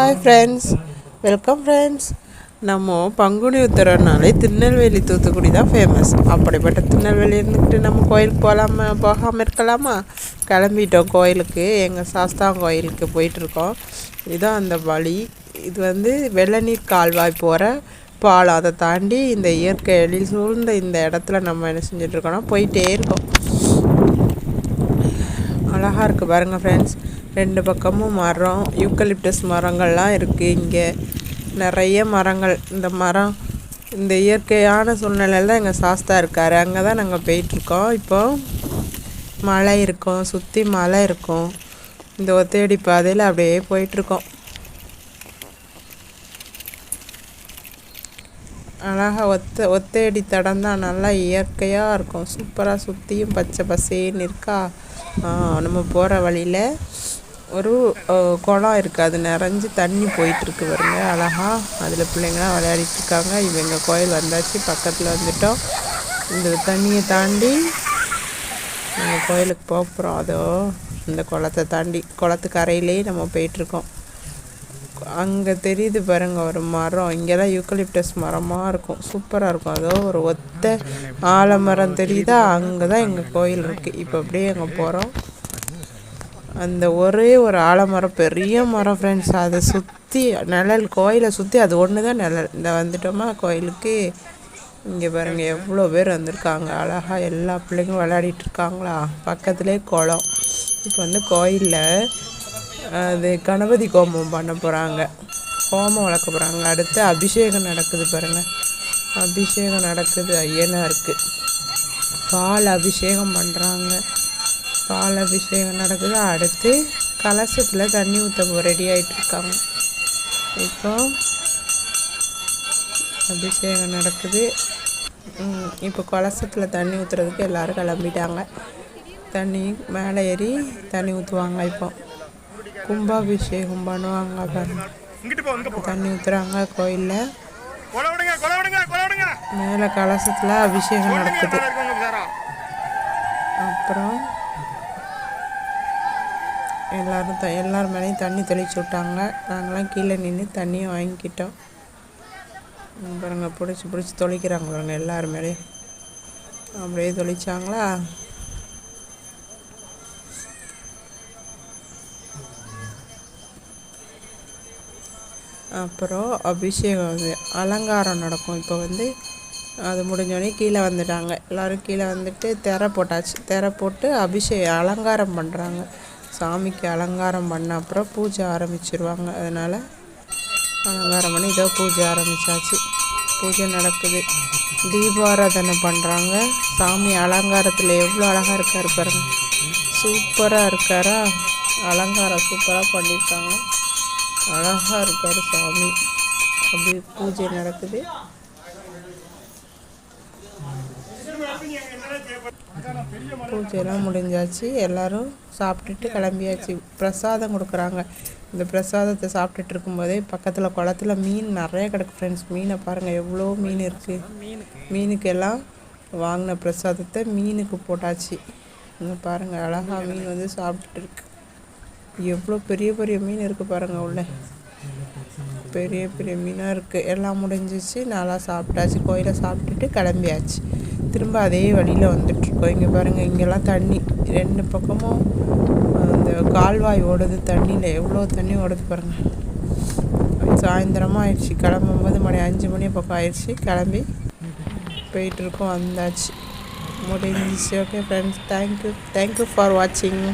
Hi friends, welcome friends. நம்ம பங்குனி உத்திரனாலே திருநெல்வேலி தூத்துக்குடி தான் famous. அப்படிப்பட்ட திருநெல்வேலி இருந்துக்கிட்டு நம்ம கோயிலுக்கு போகாமல் இருக்கலாமா? கிளம்பிட்டோம் கோயிலுக்கு. எங்கள் சாஸ்தாங்க கோயிலுக்கு போயிட்டுருக்கோம். இதுதான் அந்த வழி. இது வெள்ளநீர் கால்வாய் போகிற பாலம். அதை தாண்டி இந்த இயற்கை எழில் சூழ்ந்த இந்த இடத்துல நம்ம என்ன செஞ்சிட்ருக்கோன்னா போயிட்டே இருக்கோம். அழகாக இருக்குது பாருங்கள் ஃப்ரெண்ட்ஸ். 2 பக்கமும் மரம், யூக்கலிப்டஸ் மரங்கள்லாம் இருக்குது. இங்கே நிறைய மரங்கள். இந்த இயற்கையான சூழ்நிலையில் தான் எங்கள் சாஸ்தா இருக்கார். அங்கே தான் நாங்கள் போயிட்டுருக்கோம். இப்போது மலை இருக்கும், சுற்றி மலை இருக்கும். இந்த ஒத்தையடி பாதையில் அப்படியே போயிட்டுருக்கோம். அழகாக ஒத்தையடி தடம் தான், நல்லா இயற்கையாக இருக்கும். சூப்பராக சுற்றியும் பச்சை பசேன்னு இருக்கா. நம்ம போகிற வழியில் ஒரு குளம் இருக்குது. அது நிறைஞ்சி தண்ணி போயிட்டுருக்கு பாருங்க. அழகாக அதில் பிள்ளைங்களாம் விளையாடிட்டுருக்காங்க. இவங்க கோயில் வந்தாச்சு, பக்கத்தில் வந்துட்டோம். இந்த தண்ணியை தாண்டி நம்ம கோயிலுக்கு போகிறோம். அதோ இந்த குளத்தை தாண்டி குளத்துக்கு கரையிலேயே நம்ம போயிட்டுருக்கோம். அங்கே தெரியுது பாருங்கள் ஒரு மரம். இங்கெல்லாம் யூக்கலிப்டஸ் மரமாக இருக்கும், சூப்பராக இருக்கும். அதோ ஒரு ஒத்த ஆலமரம் தெரியுதா? அங்கே தான் எங்கள் கோயில் இருக்குது. இப்போ அப்படியே அங்கே போகிறோம். அந்த ஒரே ஒரு ஆலமரம், பெரிய மரம் ஃப்ரெண்ட்ஸ். அதை சுற்றி நிழல், கோயிலை சுற்றி அது ஒன்று தான் நிழல். இந்த வந்துட்டோமா கோயிலுக்கு. இங்கே பாருங்கள் எவ்வளோ பேர் வந்திருக்காங்க. அழகாக எல்லா பிள்ளைங்களும் விளையாடிட்டு இருக்காங்களா. பக்கத்துலேயே குளம். இப்போ கோயிலில் அது கணபதி ஹோமம் பண்ண போகிறாங்க, ஹோமம் வளர்க்க போகிறாங்க. அடுத்து அபிஷேகம் நடக்குது பாருங்கள். அபிஷேகம் நடக்குது, ஐயனாருக்கு பால் அபிஷேகம் பண்ணுறாங்க. பால் அபிஷேகம் நடக்குது. அடுத்து கலசத்தில் தண்ணி ஊற்ற ரெடி ஆகிட்டுருக்காங்க. இப்போ அபிஷேகம் நடக்குது. இப்போ கலசத்தில் தண்ணி ஊற்றுறதுக்கு எல்லோரும் கிளம்பிட்டாங்க. தண்ணி மேலே ஏறி தண்ணி ஊற்றுவாங்க. இப்போ கும்பாபிஷேகம் பண்ணுவாங்க பாருங்க. தண்ணி ஊற்றுறாங்க கோயிலில். மேலே கலசத்தில் அபிஷேகம் நடக்குது. அப்புறம் எல்லார் மேலேயும் தண்ணி தெளிச்சு விட்டாங்க. நாங்களாம் கீழே நின்று தண்ணியை வாங்கிக்கிட்டோம். பாருங்க பிடிச்சி தொளிக்கிறாங்க பாருங்க. எல்லார் மேலேயும் அப்படியே தொளிச்சாங்களா. அப்புறம் அபிஷேகம் அலங்காரம் நடக்கும். இப்போ அது முடிஞ்சோடனே கீழே வந்துட்டாங்க. எல்லோரும் கீழே வந்துட்டு திரை போட்டாச்சு. திரை போட்டு அலங்காரம் பண்ணுறாங்க. சாமிக்கு அலங்காரம் பண்ண அப்புறம் பூஜை ஆரம்பிச்சிருவாங்க. அதனால் அலங்காரம் பண்ணி இதோ பூஜை ஆரம்பித்தாச்சு. பூஜை நடக்குது. தீபாராதனை பண்ணுறாங்க. சாமி அலங்காரத்தில் எவ்வளோ அழகாக இருக்கார் பாருங்க. சூப்பராக இருக்காரா. அலங்காரம் சூப்பராக பண்ணியிருக்காங்க. அழகாக இருக்கார் சாமி. அப்படி பூஜை நடக்குது. பூஜையெல்லாம் முடிஞ்சாச்சு. எல்லோரும் சாப்பிட்டுட்டு கிளம்பியாச்சு. பிரசாதம் கொடுக்குறாங்க. இந்த பிரசாதத்தை சாப்பிட்டுட்டு இருக்கும்போதே பக்கத்தில் குளத்துல மீன் நிறைய கிடக்கு ஃப்ரெண்ட்ஸ். மீனை பாருங்கள், எவ்வளோ மீன் இருக்குது. மீனுக்கெல்லாம் வாங்கின பிரசாதத்தை மீனுக்கு போட்டாச்சு. இங்கே பாருங்கள் அழகாக மீன் சாப்பிட்டுட்டு இருக்கு. எவ்வளோ பெரிய பெரிய மீன் இருக்குது பாருங்கள். உள்ள பெரிய பெரிய மீனாக இருக்குது. எல்லாம் முடிஞ்சிச்சு. நல்லா சாப்பிட்டாச்சு. கோயிலை சாப்பிட்டுட்டு கிளம்பியாச்சு. திரும்ப அதே வழியில் வந்துட்டுருக்கோம். இங்கே பாருங்கள், இங்கெல்லாம் தண்ணி 2 பக்கமும் அந்த கால்வாய் ஓடுது. தண்ணியில் எவ்வளோ தண்ணி ஓடுது பாருங்கள். சாயந்தரமாக ஆயிடுச்சு. கிளம்பும்போது மணி 5 மணி பக்கம் ஆயிடுச்சு. கிளம்பி போயிட்டுருக்கோம். வந்தாச்சு, முடிஞ்சிச்சு. ஓகே ஃப்ரெண்ட்ஸ், தேங்க்யூ ஃபார் வாட்சிங்.